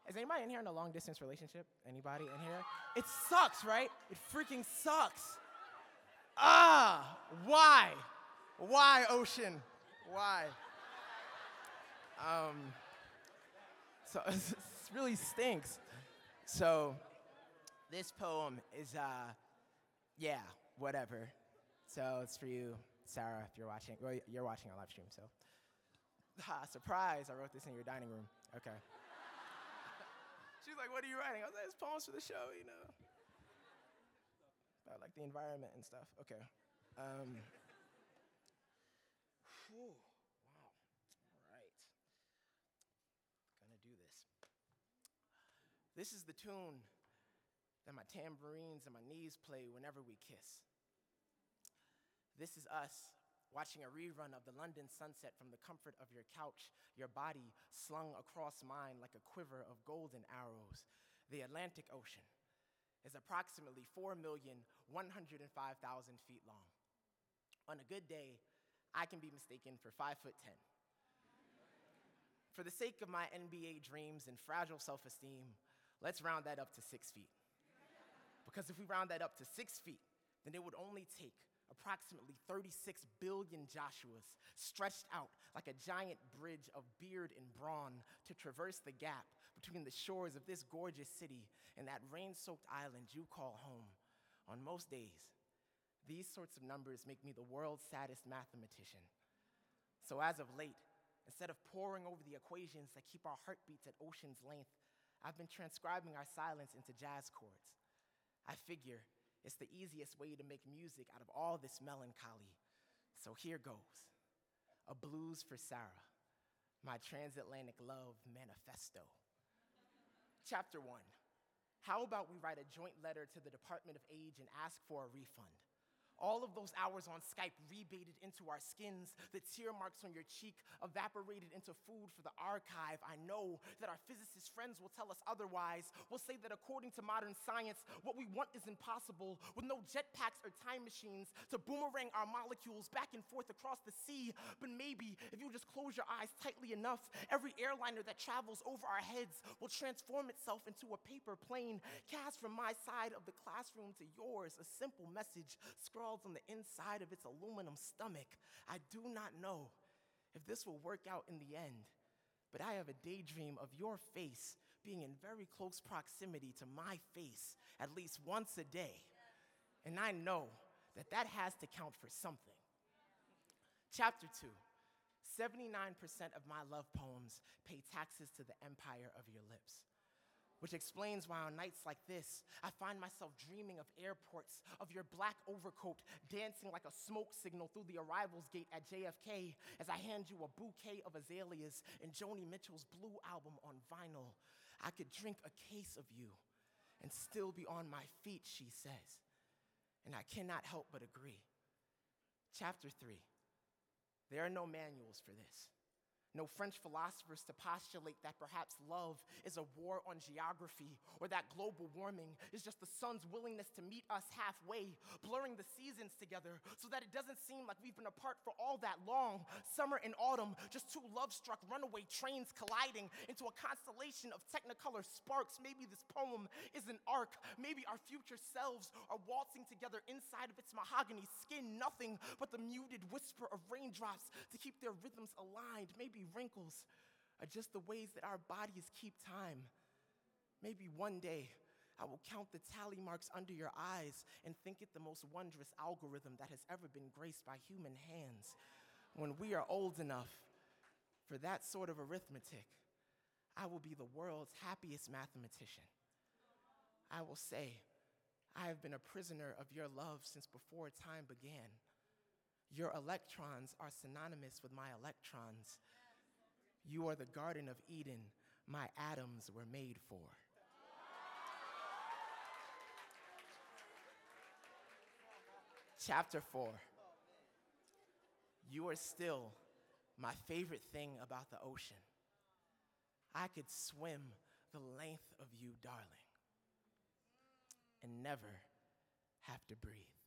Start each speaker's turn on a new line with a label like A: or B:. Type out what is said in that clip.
A: Is anybody in here in a long-distance relationship? Anybody in here? It sucks, right? It freaking sucks. Why? Why, ocean? Why? So it really stinks. So this poem is, whatever. So it's for you, Sarah, if you're watching. Well, you're watching our live stream, so. Surprise, I wrote this in your dining room. Okay. She's like, what are you writing? I was like, it's poems for the show, you know. About like the environment and stuff. Okay. Wow. All right. Gonna do this. This is the tune that my tambourines and my knees play whenever we kiss. This is us watching a rerun of the London sunset from the comfort of your couch, your body slung across mine like a quiver of golden arrows. The Atlantic Ocean is approximately 4,105,000 feet long. On a good day, I can be mistaken for 5'10". For the sake of my NBA dreams and fragile self-esteem, let's round that up to 6 feet. Because if we round that up to 6 feet, then it would only take approximately 36 billion Joshuas stretched out like a giant bridge of beard and brawn to traverse the gap between the shores of this gorgeous city and that rain-soaked island you call home. On most days, these sorts of numbers make me the world's saddest mathematician. So as of late, instead of poring over the equations that keep our heartbeats at ocean's length, I've been transcribing our silence into jazz chords. I figure it's the easiest way to make music out of all this melancholy. So here goes. A blues for Sarah, my transatlantic love manifesto. Chapter 1. How about we write a joint letter to the Department of Age and ask for a refund? All of those hours on Skype rebated into our skins, the tear marks on your cheek evaporated into food for the archive. I know that our physicist friends will tell us otherwise. We'll say that according to modern science, what we want is impossible, with no jetpacks or time machines to boomerang our molecules back and forth across the sea. But maybe, if you just close your eyes tightly enough, every airliner that travels over our heads will transform itself into a paper plane, cast from my side of the classroom to yours, a simple message scrawled on the inside of its aluminum stomach. I do not know if this will work out in the end, but I have a daydream of your face being in very close proximity to my face at least once a day. And I know that that has to count for something. Chapter 2. 79% of my love poems pay taxes to the empire of your lips. Which explains why on nights like this, I find myself dreaming of airports, of your black overcoat dancing like a smoke signal through the arrivals gate at JFK as I hand you a bouquet of azaleas and Joni Mitchell's Blue album on vinyl. I could drink a case of you and still be on my feet, she says. And I cannot help but agree. Chapter 3. There are no manuals for this. No French philosophers to postulate that perhaps love is a war on geography, or that global warming is just the sun's willingness to meet us halfway, blurring the seasons together so that it doesn't seem like we've been apart for all that long. Summer and autumn, just two love-struck runaway trains colliding into a constellation of technicolor sparks. Maybe this poem is an arc. Maybe our future selves are waltzing together inside of its mahogany skin, nothing but the muted whisper of raindrops to keep their rhythms aligned. Maybe wrinkles are just the ways that our bodies keep time. Maybe one day I will count the tally marks under your eyes and think it the most wondrous algorithm that has ever been graced by human hands. When we are old enough for that sort of arithmetic, I will be the world's happiest mathematician. I will say, I have been a prisoner of your love since before time began. Your electrons are synonymous with my electrons. You are the Garden of Eden my atoms were made for. Chapter 4. You are still my favorite thing about the ocean. I could swim the length of you, darling, and never have to breathe.